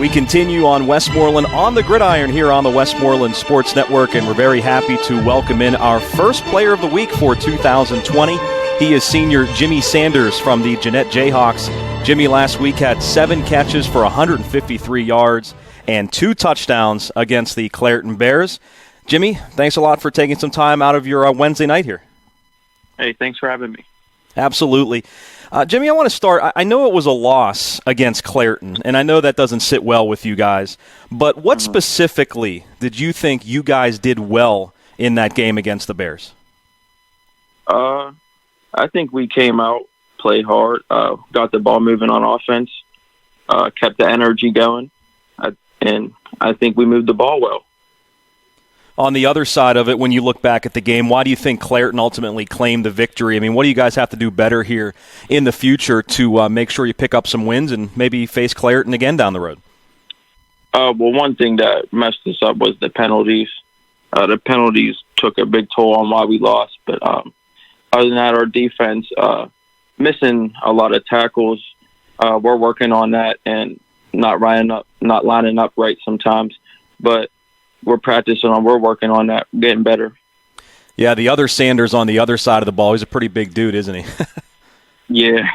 We continue on Westmoreland on the Gridiron here on the Westmoreland Sports Network, and we're very happy to welcome in our first player of the week for 2020. He is senior Jimmy Sanders from the Jeannette Jayhawks. Jimmy last week had 7 catches for 153 yards and 2 touchdowns against the Clairton Bears. Jimmy, thanks a lot for taking some time out of your Wednesday night here. Hey, thanks for having me. Absolutely. Jimmy, I want to start. I know it was a loss against Clairton, and I know that doesn't sit well with you guys, but what specifically did you think you guys did well in that game against the Bears? I think we came out, played hard, got the ball moving on offense, kept the energy going, and I think we moved the ball well. On the other side of it, when you look back at the game, why do you think Clairton ultimately claimed the victory? I mean, what do you guys have to do better here in the future to make sure you pick up some wins and maybe face Clairton again down the road? Well, one thing that messed us up was the penalties. The penalties took a big toll on why we lost. But other than that, our defense, missing a lot of tackles. We're working on that and not lining up right sometimes. But we're working on that, getting better. Yeah, the other Sanders on the other side of the ball, he's a pretty big dude, isn't he? Yeah.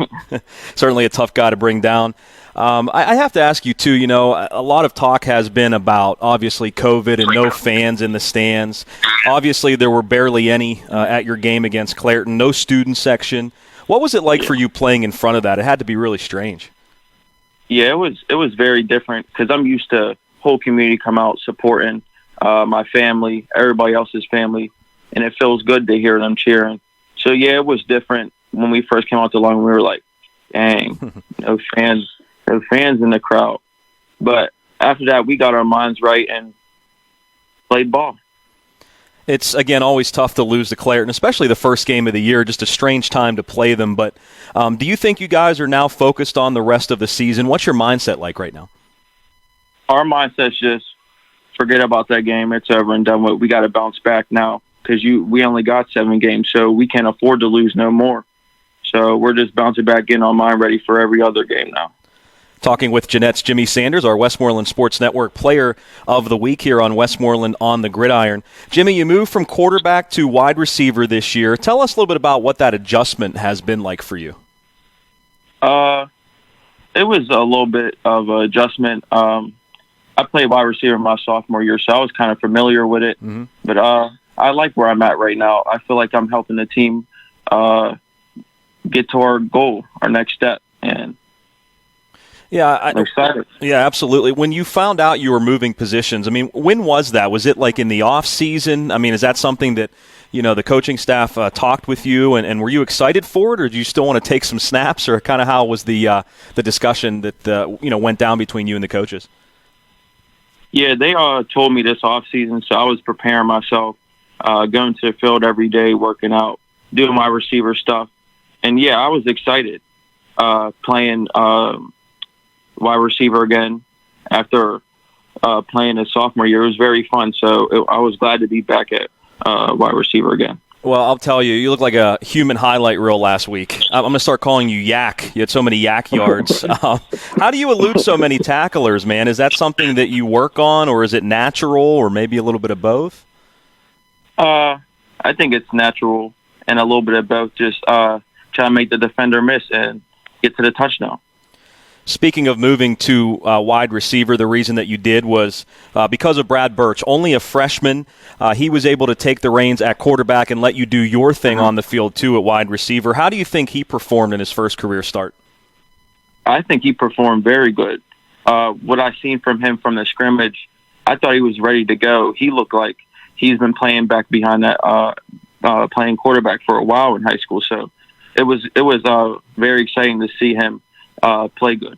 Certainly a tough guy to bring down. I have to ask you, too, a lot of talk has been about, obviously, COVID and no fans in the stands. Obviously, there were barely any at your game against Clairton, no student section. What was it like for you playing in front of that? It had to be really strange. Yeah, it was very different because I'm used to whole community come out supporting my family, everybody else's family, and it feels good to hear them cheering. So, yeah, it was different. When we first came out the line, we were like, dang, no fans in the crowd. But after that, we got our minds right and played ball. It's, again, always tough to lose to Clairton, especially the first game of the year, just a strange time to play them. But do you think you guys are now focused on the rest of the season? What's your mindset like right now? Our mindset's just forget about that game. It's over and done with. We got to bounce back now because we only got 7 games, so we can't afford to lose no more. So we're just bouncing back in on mind, ready for every other game now. Talking with Jeannette's Jimmy Sanders, our Westmoreland Sports Network Player of the Week here on Westmoreland on the Gridiron. Jimmy, you moved from quarterback to wide receiver this year. Tell us a little bit about what that adjustment has been like for you. It was a little bit of an adjustment. I played wide receiver my sophomore year, so I was kind of familiar with it. Mm-hmm. But I like where I'm at right now. I feel like I'm helping the team get to our goal, our next step, and I'm excited. Yeah, absolutely. When you found out you were moving positions, I mean, when was that? Was it like in the off season? I mean, is that something that the coaching staff talked with you, and were you excited for it, or do you still want to take some snaps, or kind of how was the discussion that went down between you and the coaches? Yeah, they told me this off season, so I was preparing myself, going to the field every day, working out, doing my receiver stuff, and yeah, I was excited playing wide receiver again after playing his sophomore year. It was very fun, so I was glad to be back at wide receiver again. Well, I'll tell you, you look like a human highlight reel last week. I'm going to start calling you Yak. You had so many Yak yards. How do you elude so many tacklers, man? Is that something that you work on, or is it natural, or maybe a little bit of both? I think it's natural and a little bit of both. Just try to make the defender miss and get to the touchdown. Speaking of moving to wide receiver, the reason that you did was because of Brad Burch. Only a freshman, he was able to take the reins at quarterback and let you do your thing on the field, too, at wide receiver. How do you think he performed in his first career start? I think he performed very good. What I seen from him from the scrimmage, I thought he was ready to go. He looked like he's been playing back behind that, playing quarterback for a while in high school. So it was very exciting to see him play good.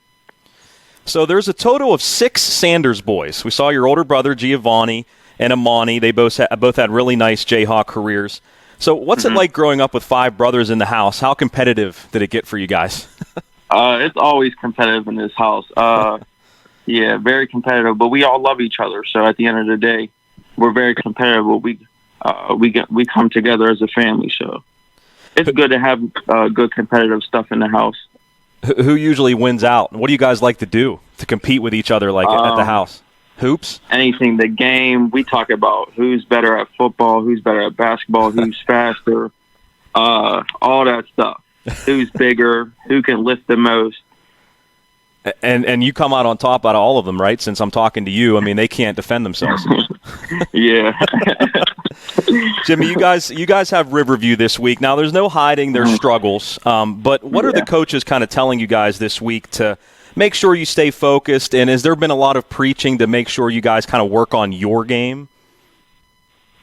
So there's a total of 6 Sanders boys. We saw your older brother, Giovanni, and Amani. They both had really nice Jayhawk careers. So what's it like growing up with 5 brothers in the house? How competitive did it get for you guys? It's always competitive in this house. Yeah, very competitive, but we all love each other. So at the end of the day, we're very competitive, but we come together as a family. So it's good to have good competitive stuff in the house. Who usually wins out? What do you guys like to do to compete with each other like at the house? Hoops? Anything. The game. We talk about who's better at football, who's better at basketball, who's faster, all that stuff. Who's bigger, who can lift the most. And you come out on top out of all of them, right? Since I'm talking to you, I mean, they can't defend themselves. Yeah. Jimmy, you guys have Riverview this week. Now, there's no hiding their struggles, but what are the coaches kind of telling you guys this week to make sure you stay focused? And has there been a lot of preaching to make sure you guys kind of work on your game?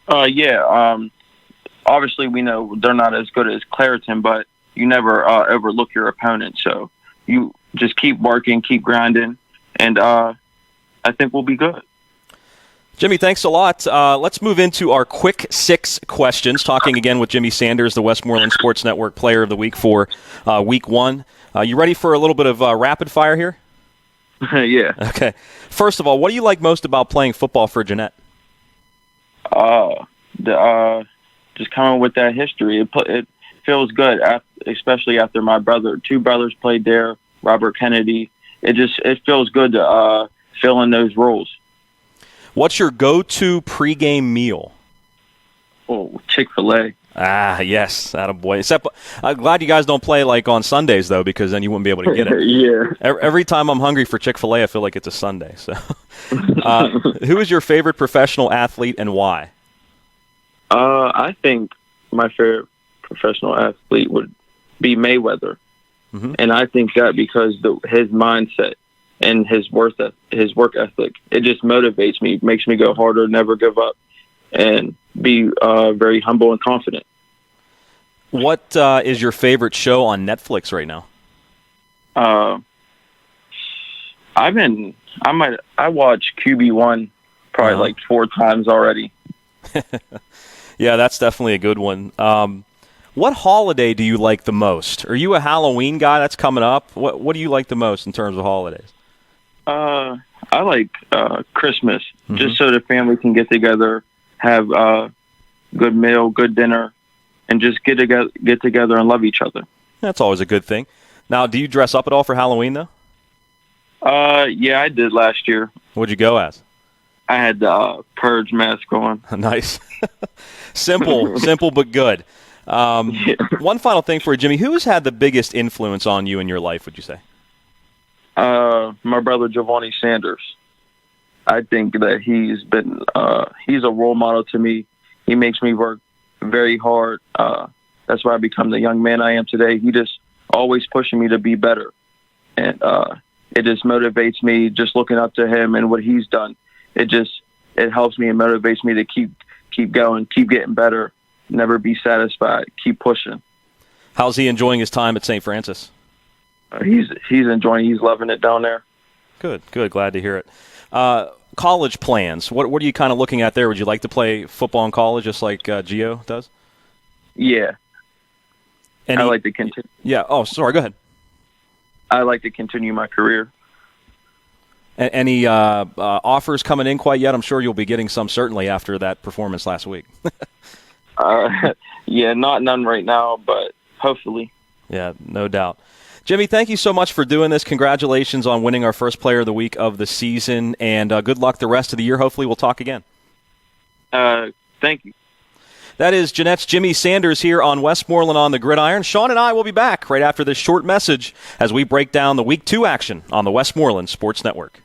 Obviously, we know they're not as good as Clairton, but you never overlook your opponent. So you just keep working, keep grinding, and I think we'll be good. Jimmy, thanks a lot. Let's move into our quick 6 questions, talking again with Jimmy Sanders, the Westmoreland Sports Network Player of the Week for Week 1. You ready for a little bit of rapid fire here? Yeah. Okay. First of all, what do you like most about playing football for Jeanette? Just coming with that history. It feels good, especially after my 2 brothers played there, Robert Kennedy. It feels good to fill in those roles. What's your go-to pregame meal? Oh, ChickfilA. Ah, yes, attaboy. Except, I'm glad you guys don't play like on Sundays though, because then you wouldn't be able to get it. Yeah. Every time I'm hungry for ChickfilA, I feel like it's a Sunday. So, who is your favorite professional athlete and why? I think my favorite professional athlete would be Mayweather, and I think that because his mindset and his work ethic, it just motivates me, makes me go harder, never give up, and be very humble and confident. What is your favorite show on Netflix right now? I watch QB1 probably like 4 times already. Yeah, that's definitely a good one. What holiday do you like the most? Are you a Halloween guy? That's coming up. What do you like the most in terms of holidays? I like Christmas, just so the family can get together, have a good meal, good dinner, and just get together and love each other. That's always a good thing. Now, do you dress up at all for Halloween, though? Yeah, I did last year. What'd you go as? I had the Purge mask on. Nice. Simple but good. One final thing for you, Jimmy. Who has had the biggest influence on you in your life, would you say? My brother, Giovanni Sanders. I think that he's a role model to me. He makes me work very hard. That's why I become the young man I am today. He just always pushing me to be better. And it just motivates me just looking up to him and what he's done. It helps me and motivates me to keep going, keep getting better, never be satisfied, keep pushing. How's he enjoying his time at St. Francis? He's enjoying. He's loving it down there. Good. Glad to hear it. College plans. What are you kind of looking at there? Would you like to play football in college just like Gio does? Yeah. I like to continue. Yeah. Oh, sorry. Go ahead. I like to continue my career. Any offers coming in quite yet? I'm sure you'll be getting some certainly after that performance last week. Yeah, none right now, but hopefully. Yeah, no doubt. Jimmy, thank you so much for doing this. Congratulations on winning our first Player of the Week of the season, and good luck the rest of the year. Hopefully we'll talk again. Thank you. That is Jeanette's Jimmy Sanders here on Westmoreland on the Gridiron. Sean and I will be back right after this short message as we break down the Week 2 action on the Westmoreland Sports Network.